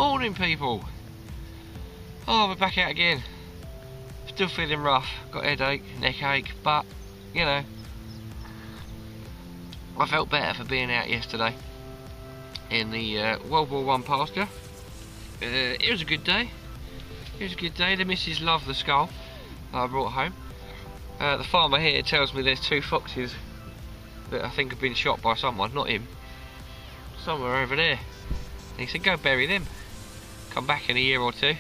Morning people! Oh, we're back out again. Still feeling rough, got a headache, neck ache, but you know, I felt better for being out yesterday in the World War I pasture. It was a good day. It was a good day. The missus loved the skull that I brought home. The farmer here tells me there's 2 foxes that I think have been shot by someone, not him, somewhere over there. And he said go bury them, come back in a year or 2.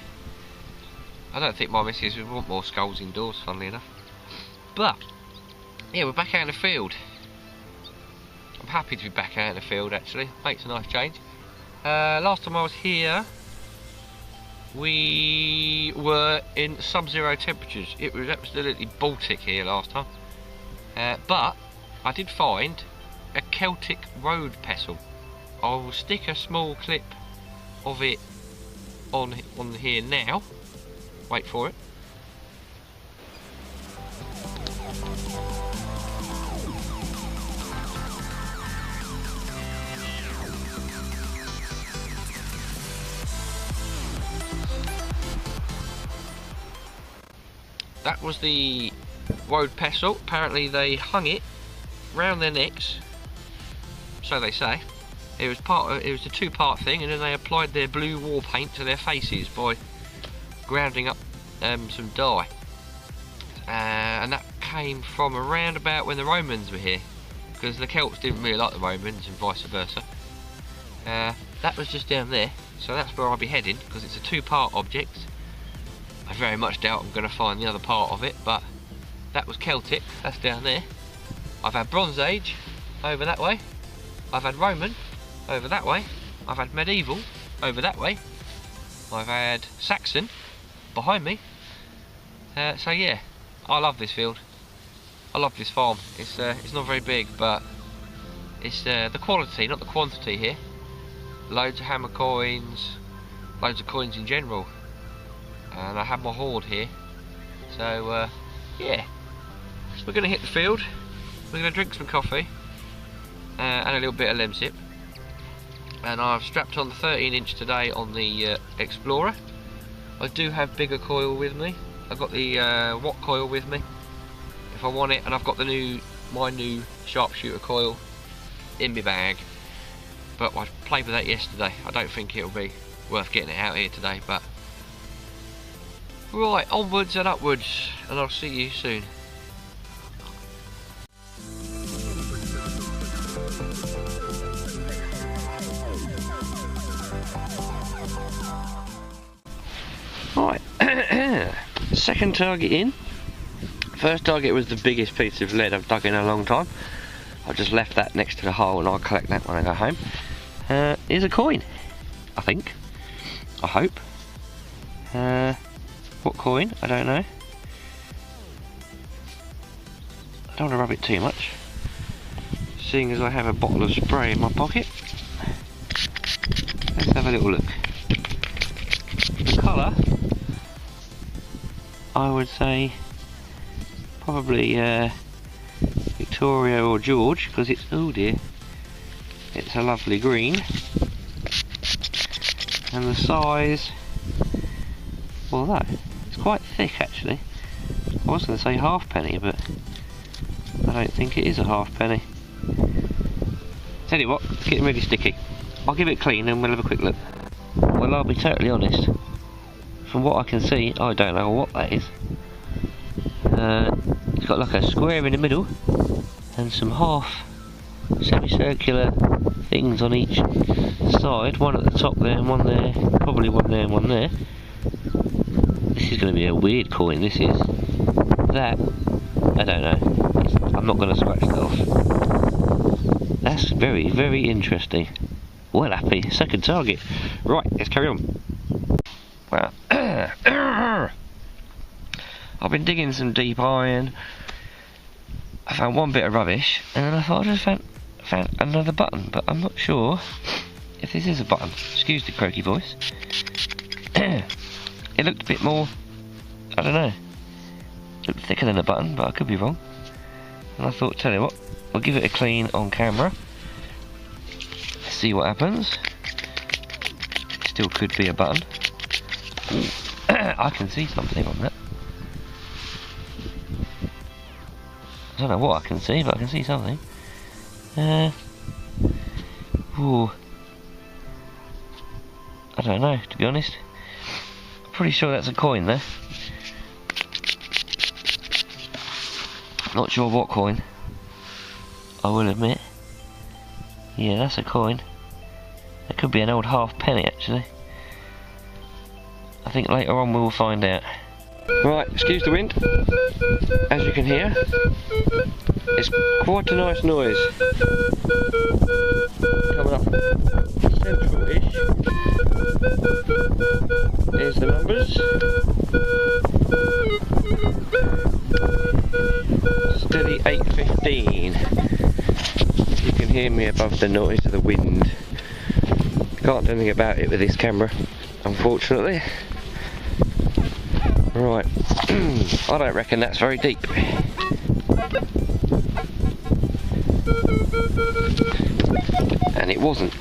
I don't think my missus would want more skulls indoors, funnily enough. But yeah, we're back out in the field. I'm happy to be back out in the field actually, makes a nice change. Last time I was here we were in sub-zero temperatures. It was absolutely Baltic here last time. But I did find a Celtic road pestle. I will stick a small clip of it on here now. Wait for it. That was the road pestle. Apparently they hung it round their necks, so they say. It was a 2-part thing, and then they applied their blue war paint to their faces by grounding up some dye. And that came from around about when the Romans were here, because the Celts didn't really like the Romans and vice versa. That was just down there, so that's where I'll be heading, because it's a 2-part object. I very much doubt I'm going to find the other part of it, but that was Celtic, that's down there. I've had Bronze Age over that way, I've had Roman over that way, I've had Medieval over that way, I've had Saxon behind me. So yeah, I love this field, I love this farm. It's not very big, but it's the quality, not the quantity here. Loads of hammer coins, loads of coins in general. And I have my hoard here, so yeah, we're going to hit the field, we're going to drink some coffee and a little bit of lemsip, and I've strapped on the 13-inch today on the Explorer. I do have bigger coil with me, I've got the Watt coil with me if I want it, and I've got my new sharpshooter coil in my bag, but I played with that yesterday. I don't think it'll be worth getting it out here today, but right, onwards and upwards, and I'll see you soon. Right, second target in. First target was the biggest piece of lead I've dug in a long time. I've just left that next to the hole and I'll collect that when I go home. Here's a coin, I think. I hope. What coin? I don't know. I don't want to rub it too much, seeing as I have a bottle of spray in my pocket. Let's have a little look. The colour, I would say probably Victoria or George, because it's, oh dear, it's a lovely green. And the size, although it's quite thick actually. I was going to say halfpenny, but I don't think it is a halfpenny. Tell you what, it's getting really sticky. I'll give it clean and we'll have a quick look. Well, I'll be totally honest. From what I can see, I don't know what that is. It's got like a square in the middle and some half semicircular things on each side. One at the top there and one there. Probably one there and one there. This is going to be a weird coin, this is. That, I don't know. I'm not going to scratch that off. That's very, very interesting. Well happy, second target. Right, let's carry on. Well, I've been digging some deep iron. I found one bit of rubbish, and then I thought I just found another button, but I'm not sure if this is a button. Excuse the croaky voice. It looked a bit more, I don't know, it looked thicker than a button, but I could be wrong. And I thought, tell you what, I'll give it a clean on camera. See what happens. It's still could be a button. I can see something on that. I don't know what I can see, but I can see something. Ooh. I don't know, to be honest. I'm pretty sure that's a coin there. Not sure what coin, I will admit. Yeah, that's a coin. That could be an old half penny actually. I think later on we'll find out. Right, excuse the wind. As you can hear, it's quite a nice noise. Coming up central-ish. Here's the numbers. Steady 8:15. You can hear me above the noise of the wind. Can't do anything about it with this camera, unfortunately. Right, I don't reckon that's very deep. And it wasn't.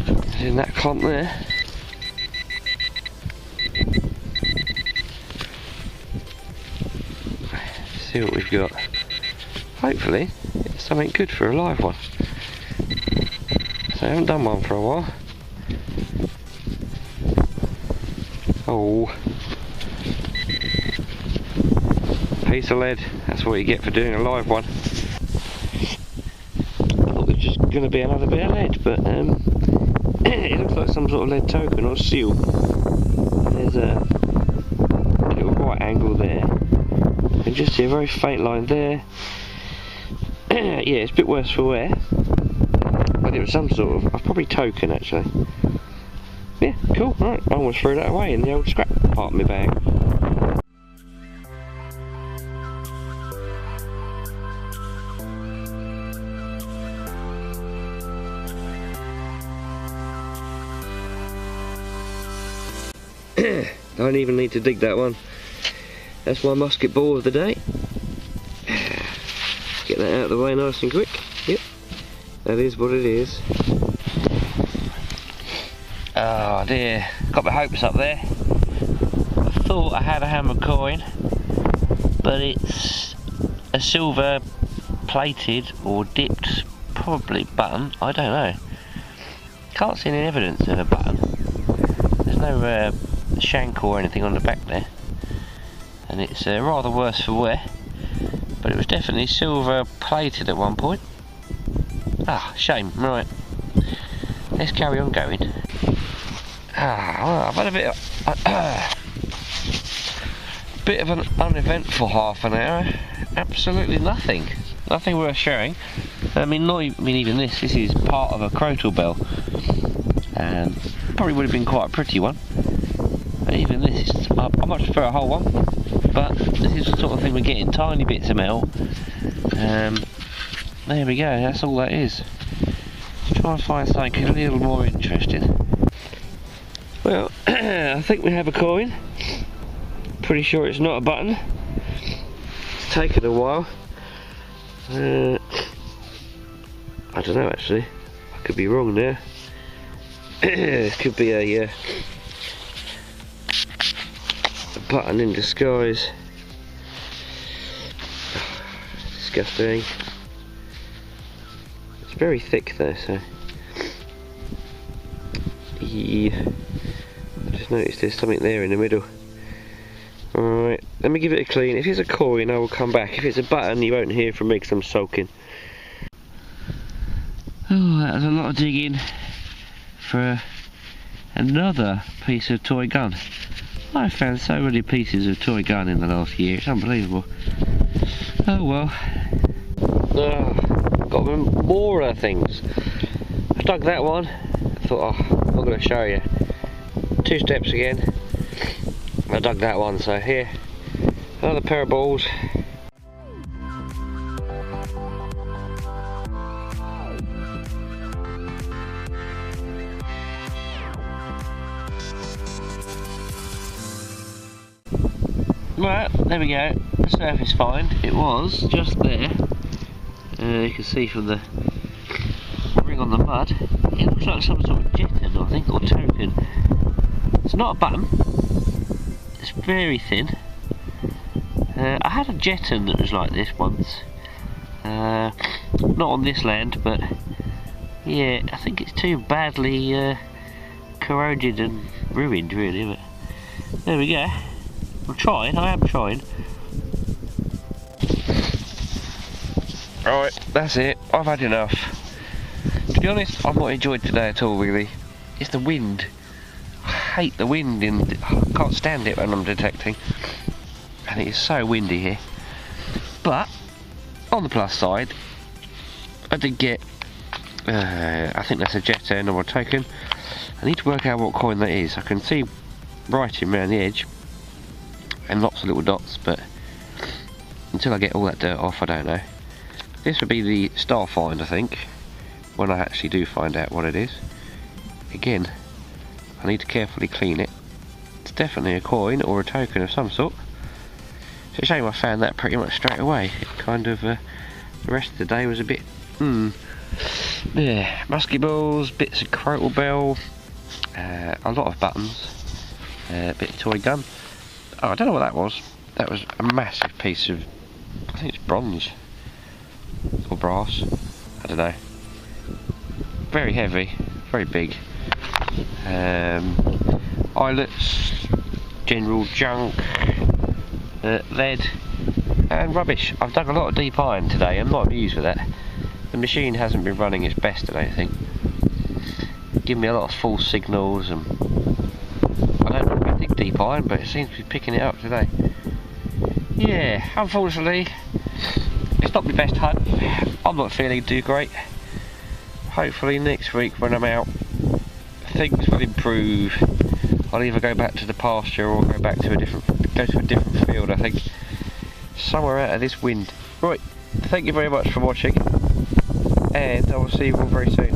It's in that clump there. See what we've got. Hopefully, it's something good for a live one. So I haven't done one for a while. Oh, piece of lead, that's what you get for doing a live one. I thought it was just going to be another bit of lead, but it looks like some sort of lead token or seal. There's a little right angle there. You can just see a very faint line there. Yeah, it's a bit worse for wear, but it was some sort of probably token actually. Yeah, cool, right, I almost threw that away in the old scrap part of my bag. Don't even need to dig that one. That's my musket ball of the day. Get that out of the way nice and quick. Yep, that is what it is. Oh dear, got my hopes up there. I thought I had a hammer coin, but it's a silver plated or dipped, probably button, I don't know. Can't see any evidence of a button. There's no shank or anything on the back there. And it's rather worse for wear, but it was definitely silver plated at one point. Ah, shame, right. Let's carry on going. Well, I've had a bit of an uneventful half an hour. Absolutely nothing worth sharing. I mean, not even this is part of a crotal bell. Probably would have been quite a pretty one. But even this is, I much prefer a whole one, but this is the sort of thing we're getting, tiny bits of metal. There we go, that's all that is. Try and find something a little more interesting. Well, I think we have a coin. Pretty sure it's not a button. It's taken a while. I don't know actually. I could be wrong there. It could be a button in disguise. Disgusting. It's very thick though, so yeah. I just noticed there's something there in the middle. Alright, let me give it a clean. If it's a coin I will come back. If it's a button you won't hear from me because I'm sulking. Oh, that was a lot of digging for another piece of toy gun. I've found so many pieces of toy gun in the last year, it's unbelievable. Oh well. Got more of things. I dug that one. I thought, oh, I'm not going to show you. 2 steps again. I dug that one, so here. Another pair of balls. Right, there we go. The surface find. It was just there. You can see from the ring on the mud. It looks like some sort of jetton, I think, or token. It's not a button. It's very thin. I had a jetton that was like this once. Not on this land, but yeah, I think it's too badly corroded and ruined, really. But there we go. I'm trying. I am trying. Alright, that's it. I've had enough. To be honest, I've not enjoyed today at all, really. It's the wind. I hate the wind. I can't stand it when I'm detecting. And it is so windy here. But on the plus side, I did get I think that's a jetton or a token. I need to work out what coin that is. I can see writing around the edge and lots of little dots, but until I get all that dirt off, I don't know. This would be the star find, I think, when I actually do find out what it is. Again, I need to carefully clean it. It's definitely a coin or a token of some sort. It's a shame I found that pretty much straight away. It kind of, the rest of the day was a bit, yeah, musky balls, bits of crotal bell, a lot of buttons, a bit of toy gun. Oh, I don't know what that was. That was a massive piece of, I think it's bronze or brass, I don't know. Very heavy, very big. Eyelets, general junk, lead and rubbish. I've dug a lot of deep iron today. I'm not amused with that. The machine hasn't been running its best today, I think. Give me a lot of false signals, and I don't normally dig deep iron, but it seems to be picking it up today. Yeah, unfortunately, it's not my best hunt. I'm not feeling too great. Hopefully next week when I'm out, things will improve. I'll either go back to the pasture or go to a different field, I think. Somewhere out of this wind. Right, thank you very much for watching, and I will see you all very soon.